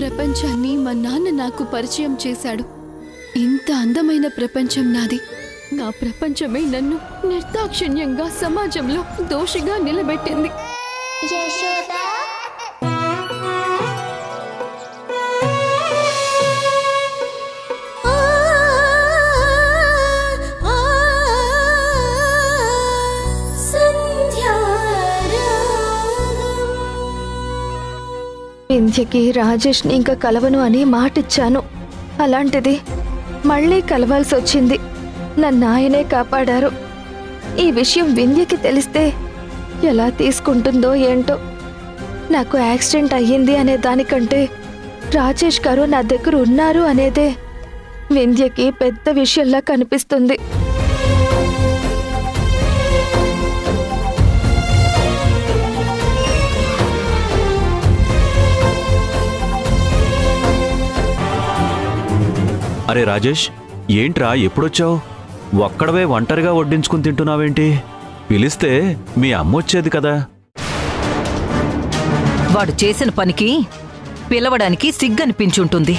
ప్రపంచాన్ని మా నాన్న నాకు పరిచయం చేశాడు. ఇంత అందమైన ప్రపంచం నాది. నా ప్రపంచమే నన్ను నిర్దాక్షిణ్యంగా సమాజంలో దోషిగా నిలబెట్టింది. వింధ్యకి రాజేష్ని ఇంకా కలవను అని మాటిచ్చాను. అలాంటిది మళ్ళీ కలవాల్సి వచ్చింది. నన్ను ఆయనే కాపాడారు. ఈ విషయం వింధ్యకి తెలిస్తే ఎలా తీసుకుంటుందో ఏంటో. నాకు యాక్సిడెంట్ అయ్యింది అనే దానికంటే రాజేష్ గారు నా దగ్గర ఉన్నారు అనేదే వింధ్యకి పెద్ద విషయంలా కనిపిస్తుంది. అరే రాజేష్, ఏంట్రా ఎప్పుడొచ్చావు? ఒక్కడవే ఒంటరిగా వడ్డించుకుని తింటున్నావేంటి? పిలిస్తే మీ అమ్మ వచ్చేది కదా. వాడు చేసిన పనికి పిలవడానికి సిగ్గనిపించుంటుంది.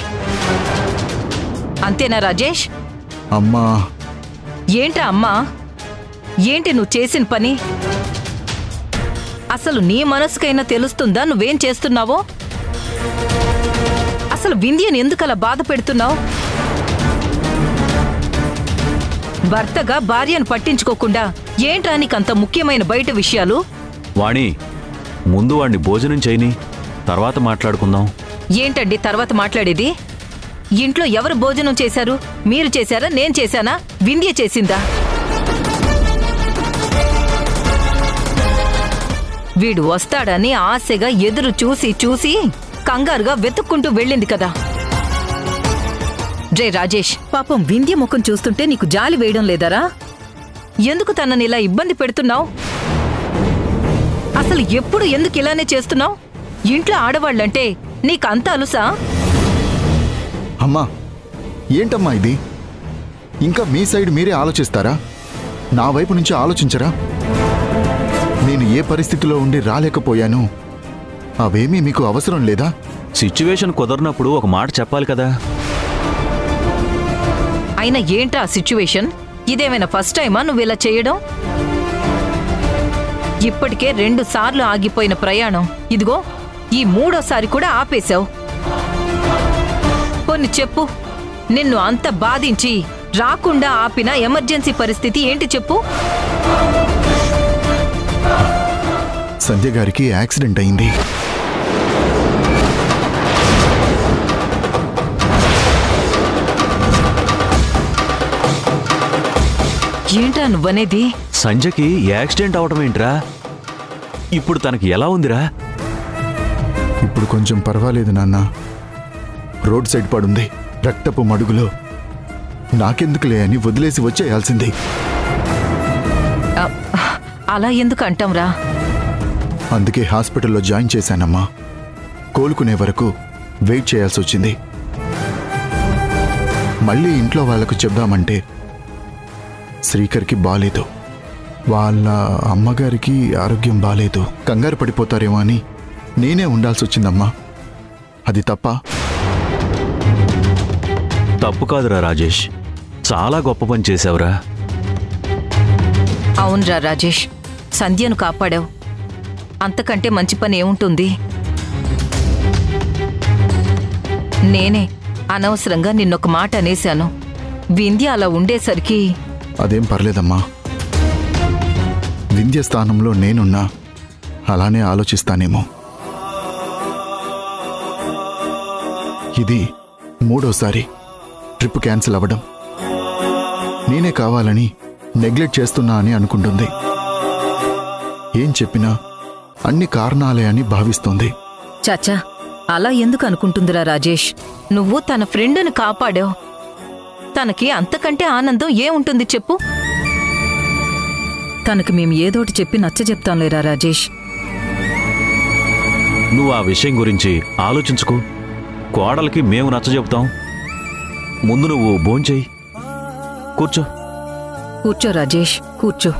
అంతేనా రాజేష్? అమ్మా. ఏంటా అమ్మా? ఏంటి నువ్వు చేసిన పని? అసలు నీ మనసుకైనా తెలుస్తుందా నువ్వేం చేస్తున్నావో? అసలు వింధ్యని ఎందుకలా బాధ పెడుతున్నావు? భర్తగా భార్యను పట్టించుకోకుండా ఏంట్రా నీకంత ముఖ్యమైన బయట విషయాలు? వాణి, ముందు వాణ్ణి భోజనం చేయని, తర్వాత మాట్లాడుకుందాం. ఏంటండి తర్వాత మాట్లాడేది? ఇంట్లో ఎవరు భోజనం చేశారు? మీరు చేశారా? నేను చేశానా? వింధ్య చేసిందా? వీడు వస్తాడని ఆశగా ఎదురు చూసి చూసి కంగారుగా వెతుక్కుంటూ వెళ్ళింది కదా. రే రాజేష్, పాపం వింధ్య ముఖం చూస్తుంటే నీకు జాలి వేయడం లేదరా? ఎందుకు తనని ఇలా ఇబ్బంది పెడుతున్నావు? అసలు ఎప్పుడు ఎందుకు ఇలానే చేస్తున్నావు? ఇంట్లో ఆడవాళ్ళంటే నీకంత అలుసా? అమ్మా, ఏంటమ్మా ఇది? ఇంకా మీ సైడ్ మీరే ఆలోచిస్తారా? నా వైపు నుంచి ఆలోచించరా? నేను ఏ పరిస్థితిలో ఉండి రాలేకపోయాను, అవేమీ మీకు అవసరం లేదా? సిచ్యువేషన్ కుదరినప్పుడు ఒక మాట చెప్పాలి కదా. అయినా ఏంటా సిచ్యువేషన్? ఇదేమైనా ఫస్ట్ టైమా నువ్వు ఇలా చేయడం? ఇప్పటికే 2 సార్లు ఆగిపోయిన ప్రయాణం ఇదిగో ఈ 3వసారి కూడా ఆపేశావు. కొన్ని చెప్పు, నిన్ను అంత బాధించి రాకుండా ఆపిన ఎమర్జెన్సీ పరిస్థితి ఏంటి చెప్పు? సంధ్య గారికి యాక్సిడెంట్ అయింది. ఏంటా నువ్వనేది? సంజయ్కి యాక్సిడెంట్ అవడం ఏంట్రా? ఇప్పుడు తనకి ఎలా ఉందిరా? ఇప్పుడు కొంచెం పర్వాలేదు నాన్న. రోడ్ సైడ్ పడుంది, రక్తపు మడుగులో. నాకెందుకులే అని వదిలేసి వచ్చేయాల్సింది. అలా ఎందుకు అంటాంరా? అందుకే హాస్పిటల్లో జాయిన్ చేశానమ్మా. కోలుకునే వరకు వెయిట్ చేయాల్సి వచ్చింది. మళ్ళీ ఇంట్లో వాళ్లకు చెప్దామంటే శ్రీకర్కి బాలేదు, వాళ్ళ అమ్మగారికి ఆరోగ్యం బాలేదు, కంగారు పడిపోతారేమో అని నేనే ఉండాల్సి వచ్చిందమ్మా. అది తప్ప? తప్పు కాదురా రాజేష్, చాలా గొప్ప పని చేశావురా. అవునరా రాజేష్, సంధ్యను కాపాడావు. అంతకంటే మంచి పని ఏముంటుంది? నేనే అనవసరంగా నిన్నొక మాట అనేశాను. వింధ్య అలా ఉండేసరికి. అదేం పర్లేదమ్మా. వింధ్య స్థానంలో నేనున్నా అలానే ఆలోచిస్తానేమో. ఇది 3వసారి ట్రిప్ క్యాన్సిల్ అవ్వడం. నేనే కావాలని నెగ్లెక్ట్ చేస్తున్నా అని అనుకుంటుంది. ఏం చెప్పినా అన్ని కారణాలే అని భావిస్తుంది. చాచా, అలా ఎందుకు అనుకుంటుందిరా రాజేష్? నువ్వు తన ఫ్రెండ్ని కాపాడావు. తనకి అంతకంటే ఆనందం ఏముంటుంది చెప్పు? తనకి మేము ఏదోటి చెప్పి నచ్చజెప్తాంలేరా రాజేష్. నువ్వు ఆ విషయం గురించి ఆలోచించుకో. కోడలికి మేము నచ్చజెప్తాం. ముందు నువ్వు భోంచేయి. కూర్చో. కూర్చో రాజేష్, కూర్చో.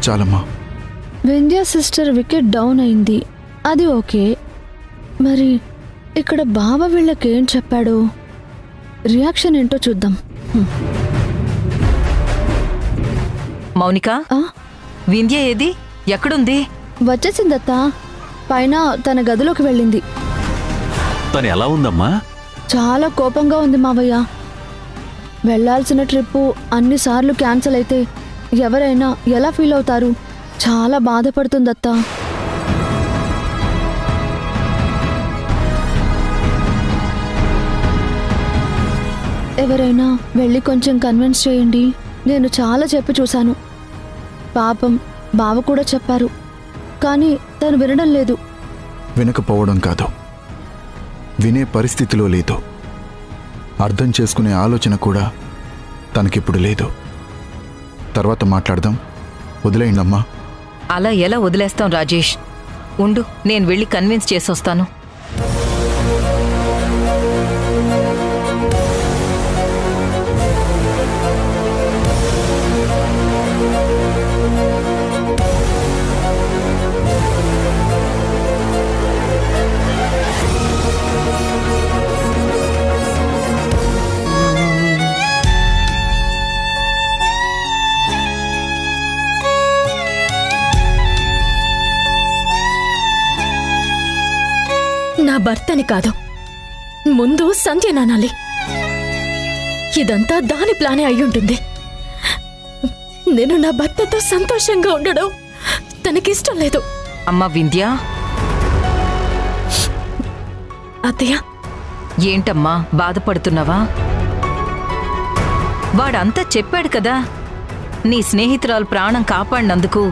చాలమ్మా. వింధ్య సిస్టర్ వికెట్ డౌన్ అయింది, అది ఓకే. మరి ఇక్కడ బావ వీళ్ళకేం చెప్పాడు? రియాక్షన్ ఏంటో చూద్దాం. మౌనిక, ఆ, వింధ్య ఏది? ఎక్కడుంది? వచ్చేసిందత్తా. పైన తన గదిలోకి వెళ్ళింది. తను ఎలా ఉందమ్మా? చాలా కోపంగా ఉంది మావయ్య. వెళ్లాల్సిన ట్రిప్పు అన్నిసార్లు క్యాన్సిల్ అయితే ఎవరైనా ఎలా ఫీల్ అవుతారు? చాలా బాధపడుతుందత్తా. ఎవరైనా వెళ్ళి కొంచెం కన్విన్స్ చేయండి. నేను చాలా చెప్పి చూశాను. పాపం బావ కూడా చెప్పారు, కానీ తను వినడం లేదు. వినకపోవడం కాదు, వినే పరిస్థితిలో లేదు. అర్థం చేసుకునే ఆలోచన కూడా తనకిప్పుడు లేదు. తర్వాత మాట్లాడదాం, వదిలేయండమ్మా. అలా ఎలా వదిలేస్తాం రాజేష్? ఉండు, నేను వెళ్ళి కన్విన్స్ చేసొస్తాను. నా భర్తని కాదు, ముందు సంధ్య నానాలి. ఇదంతా దాని ప్లానే అయ్యుంటుంది. నేను నా భర్తతో సంతోషంగా ఉండడం తనకిష్టం లేదు. అమ్మా వింధ్య. అత్తయ్య, ఏంటమ్మా బాధపడుతున్నావా? వాడంతా చెప్పాడు కదా. నీ స్నేహితురాలు ప్రాణం కాపాడినందుకు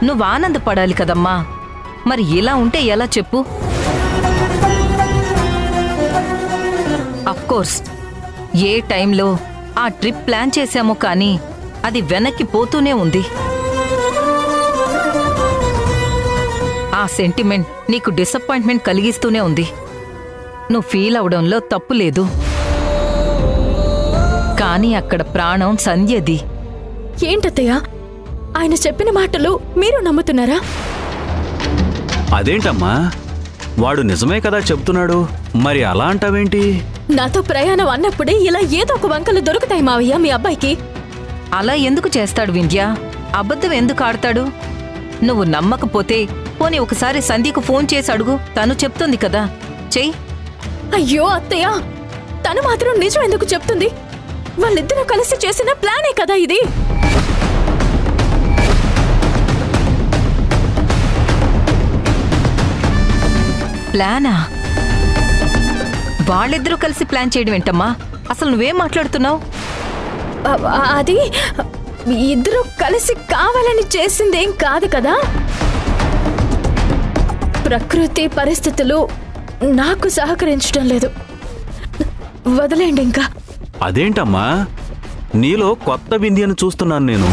నువ్వు ఆనందపడాలి కదమ్మా. మరి ఇలా ఉంటే ఎలా చెప్పు? అఫ్కోర్స్, ఏ టైంలో ఆ ట్రిప్ ప్లాన్ చేశామో కానీ అది వెనక్కి పోతూనే ఉంది. ఆ సెంటిమెంట్ నీకు డిసప్పాయింట్మెంట్ కలిగిస్తూనే ఉంది. నువ్వు ఫీల్ అవడంలో తప్పు లేదు, కానీ అక్కడ ప్రాణం సంధ్యది. ఏంటత్తయ్య ఆయన చెప్పిన మాటలు మీరు నమ్ముతున్నారా? అదేంటమ్మా, వాడు నిజమే కదా చెప్తున్నాడు, మరి అలా అంటావేంటి? నాతో ప్రయాణం అన్నప్పుడే ఇలా ఏదో ఒక వంకలు దొరుకుతాయి మావయ్య మీ అబ్బాయికి. అలా ఎందుకు చేస్తాడు వింధ్య? అబద్ధం ఎందుకు ఆడతాడు? నువ్వు నమ్మకపోతే పోనీ ఒకసారి సంధ్యకు ఫోన్ చేసి అడుగు, తను చెప్తుంది కదా. చెయ్యి. అయ్యో అత్తయ్య, తను మాత్రం నిజం ఎందుకు చెప్తుంది? వాళ్ళిద్దరూ కలిసి చేసిన ప్లానే కదా ఇది. ప్లానా? వాళ్ళిద్దరూ కలిసి ప్లాన్ చేయడం ఏంటమ్మా? అసలు నువ్వేం మాట్లాడుతున్నావు? అది ఇద్దరు కలిసి కావాలని చేసిందేం కాదు కదా. ప్రకృతి పరిస్థితులు నాకు సహకరించడం లేదు. వదిలేండి ఇంకా. అదేంటమ్మా, నీలో కొత్త వింధ్యను చూస్తున్నాను నేను.